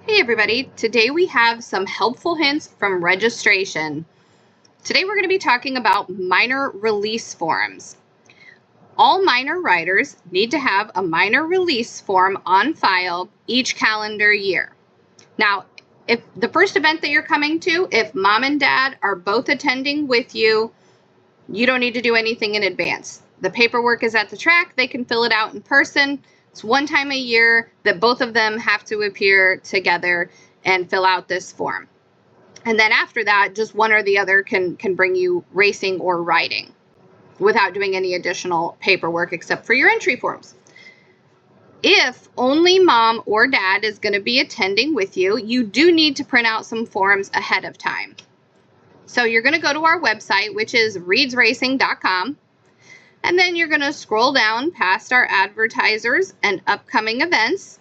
Hey everybody, today we have some helpful hints from registration. Today we're going to be talking about minor release forms. All minor riders need to have a minor release form on file each calendar year. Now, if the first event that you're coming to, if mom and dad are both attending with you, you don't need to do anything in advance. The paperwork is at the track, they can fill it out in person. It's one time a year that both of them have to appear together and fill out this form. And then after that, just one or the other can bring you racing or riding without doing any additional paperwork except for your entry forms. If only mom or dad is going to be attending with you, you do need to print out some forms ahead of time. So you're going to go to our website, which is reedsracing.com. And then you're going to scroll down past our advertisers and upcoming events,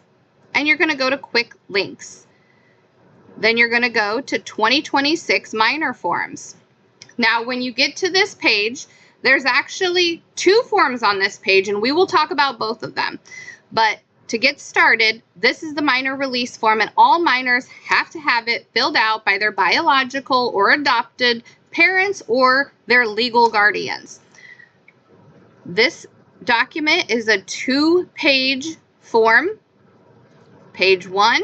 and you're going to go to quick links. Then you're going to go to 2026 minor forms. Now, when you get to this page, there's actually two forms on this page, and we will talk about both of them. But to get started, this is the minor release form, and all minors have to have it filled out by their biological or adopted parents or their legal guardians. This document is a 2-page form. Page 1,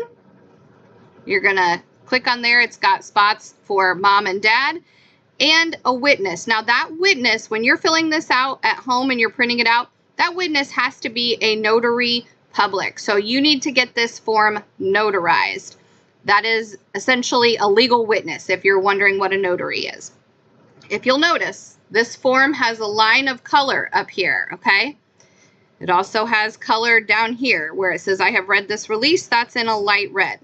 you're going to click on there. It's got spots for mom and dad and a witness. Now that witness, when you're filling this out at home and you're printing it out, that witness has to be a notary public. So you need to get this form notarized. That is essentially a legal witness if you're wondering what a notary is. If you'll notice, this form has a line of color up here, okay? It also has color down here where it says, I have read this release, that's in a light red.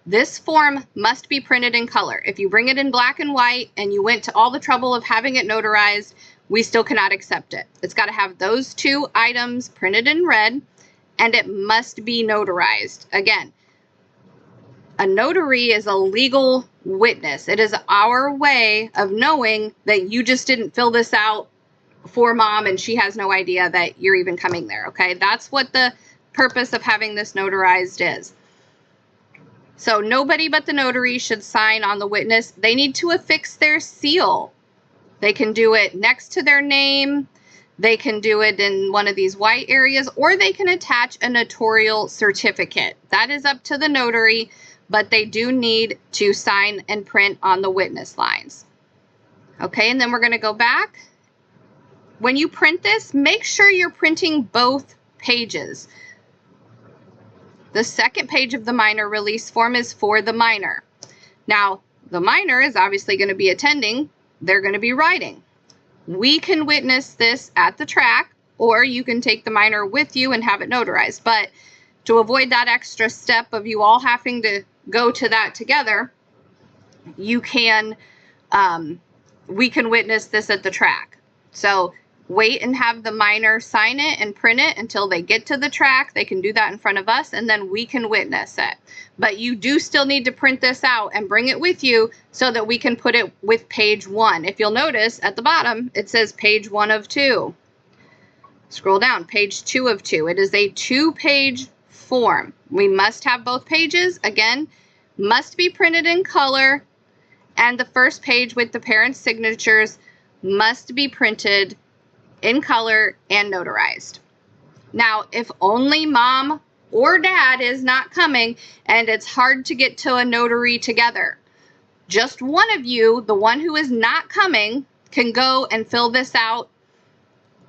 This form must be printed in color. If you bring it in black and white and you went to all the trouble of having it notarized, we still cannot accept it. It's got to have those two items printed in red, and it must be notarized. Again, a notary is a legal witness. It is our way of knowing that you just didn't fill this out for mom and she has no idea that you're even coming there, okay? That's what the purpose of having this notarized is. So nobody but the notary should sign on the witness. They need to affix their seal. They can do it next to their name. They can do it in one of these white areas, or they can attach a notarial certificate. That is up to the notary, but they do need to sign and print on the witness lines. Okay, and then we're going to go back. When you print this, make sure you're printing both pages. The second page of the minor release form is for the minor. Now, the minor is obviously going to be attending. They're going to be riding. We can witness this at the track, or you can take the minor with you and have it notarized. But to avoid that extra step of you all having to go to that together, you can, we can witness this at the track. So wait and have the minor sign it and print it until they get to the track. They can do that in front of us, and then we can witness it. But you do still need to print this out and bring it with you so that we can put it with page 1. If you'll notice at the bottom, it says page 1 of 2. Scroll down, page 2 of 2. It is a 2-page form. We must have both pages. Again, must be printed in color, and the first page with the parents' signatures must be printed in color and notarized. Now, if only mom or dad is not coming and it's hard to get to a notary together, just one of you, the one who is not coming, can go and fill this out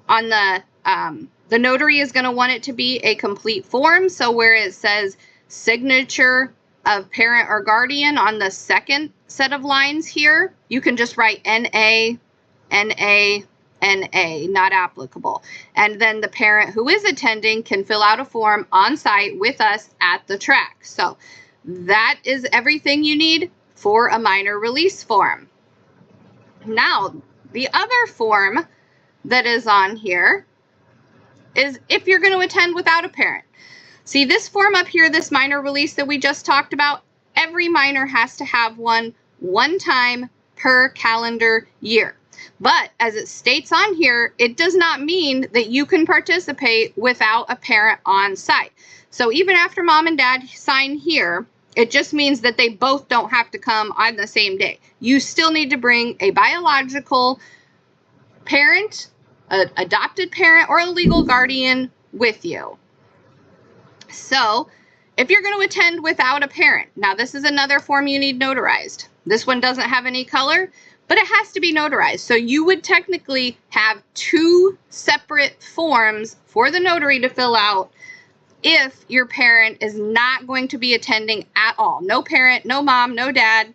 on the notary is going to want it to be a complete form. So where it says signature of parent or guardian on the second set of lines here, you can just write NA, NA, NA, not applicable. And then the parent who is attending can fill out a form on site with us at the track. So that is everything you need for a minor release form. Now, the other form that is on here is if you're going to attend without a parent. See this form up here, this minor release that we just talked about, every minor has to have one time per calendar year. But as it states on here, it does not mean that you can participate without a parent on site. So even after mom and dad sign here, It just means that they both don't have to come on the same day. You still need to bring a biological parent, an adopted parent, or a legal guardian with you. So if you're going to attend without a parent, now this is another form you need notarized. This one doesn't have any color, but it has to be notarized. So you would technically have 2 separate forms for the notary to fill out if your parent is not going to be attending at all. No parent, no mom, no dad.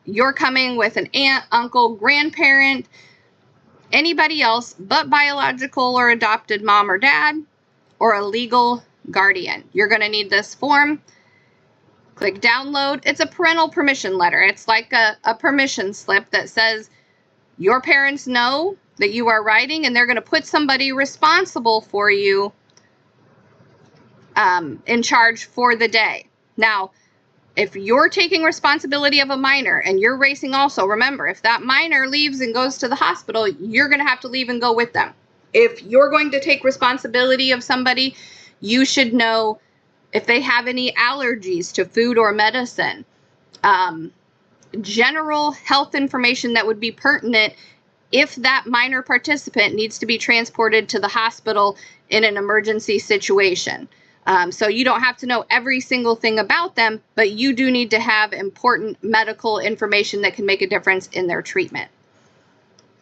You're coming with an aunt, uncle, grandparent, anybody else but biological or adopted mom or dad, or a legal guardian. You're going to need this form. Click download. It's a parental permission letter. It's like a permission slip that says your parents know that you are writing, and they're going to put somebody responsible for you in charge for the day. Now, if you're taking responsibility of a minor and you're racing also, remember, if that minor leaves and goes to the hospital, you're going to have to leave and go with them. If you're going to take responsibility of somebody, you should know if they have any allergies to food or medicine, general health information that would be pertinent if that minor participant needs to be transported to the hospital in an emergency situation. So you don't have to know every single thing about them, but you do need to have important medical information that can make a difference in their treatment.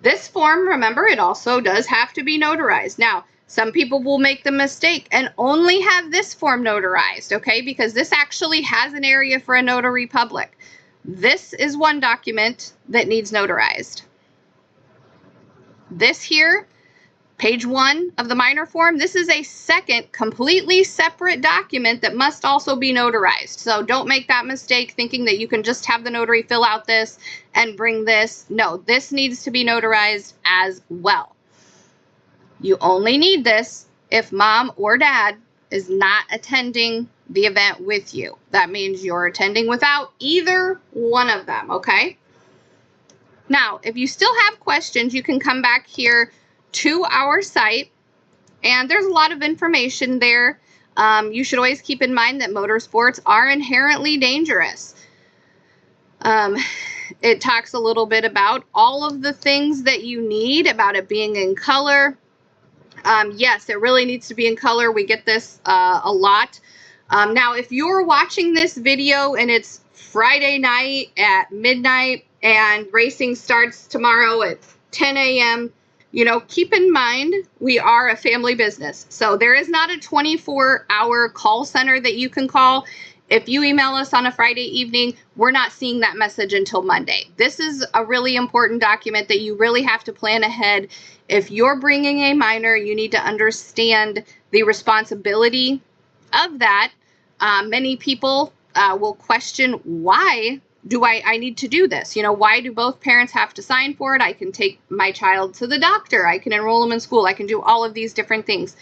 This form, remember, it also does have to be notarized. Now, some people will make the mistake and only have this form notarized, okay? Because this actually has an area for a notary public. This is one document that needs notarized. This here, page 1 of the minor form, this is a second completely separate document that must also be notarized. So don't make that mistake thinking that you can just have the notary fill out this and bring this. No, this needs to be notarized as well. You only need this if mom or dad is not attending the event with you. That means you're attending without either one of them, okay? Now, if you still have questions, you can come back here to our site, and there's a lot of information there. You should always keep in mind that motorsports are inherently dangerous. It talks a little bit about all of the things that you need, about it being in color. Yes, it really needs to be in color. We get this a lot. Now, if you're watching this video and it's Friday night at midnight and racing starts tomorrow at 10 a.m., you know, keep in mind we are a family business. So there is not a 24-hour call center that you can call. If you email us on a Friday evening, we're not seeing that message until Monday. This is a really important document that you really have to plan ahead. If you're bringing a minor, you need to understand the responsibility of that. Many people will question, why do I need to do this? You know, why do both parents have to sign for it? I can take my child to the doctor. I can enroll them in school. I can do all of these different things.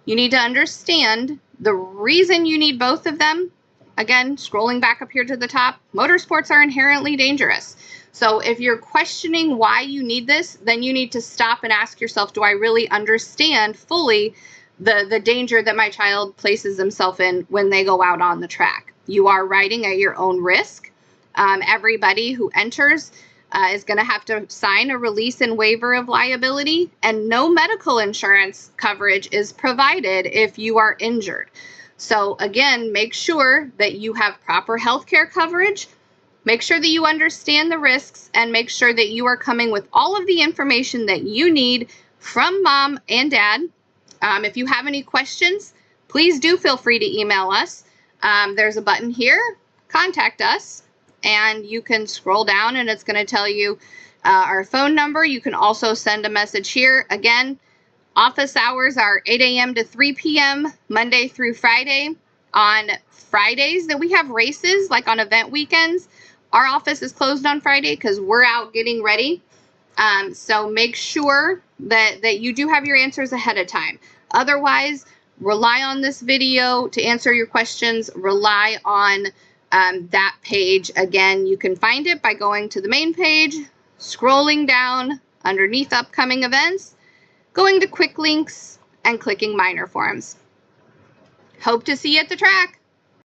You need to understand the reason you need both of them. Again, scrolling back up here to the top, motorsports are inherently dangerous. So if you're questioning why you need this, then you need to stop and ask yourself, do I really understand fully the danger that my child places himself in when they go out on the track? You are riding at your own risk. Everybody who enters is going to have to sign a release and waiver of liability, and no medical insurance coverage is provided if you are injured. So again, make sure that you have proper health care coverage, make sure that you understand the risks, and make sure that you are coming with all of the information that you need from mom and dad. If you have any questions, please do feel free to email us. There's a button here, contact us, and you can scroll down and it's going to tell you our phone number. You can also send a message here. Again, office hours are 8 a.m. to 3 p.m. Monday through Friday. On Fridays that we have races, like on event weekends, our office is closed on Friday because we're out getting ready. So make sure that you do have your answers ahead of time. Otherwise, rely on this video to answer your questions. Rely on that page. Again, you can find it by going to the main page, scrolling down underneath upcoming events, going to quick links, and clicking minor forms. Hope to see you at the track.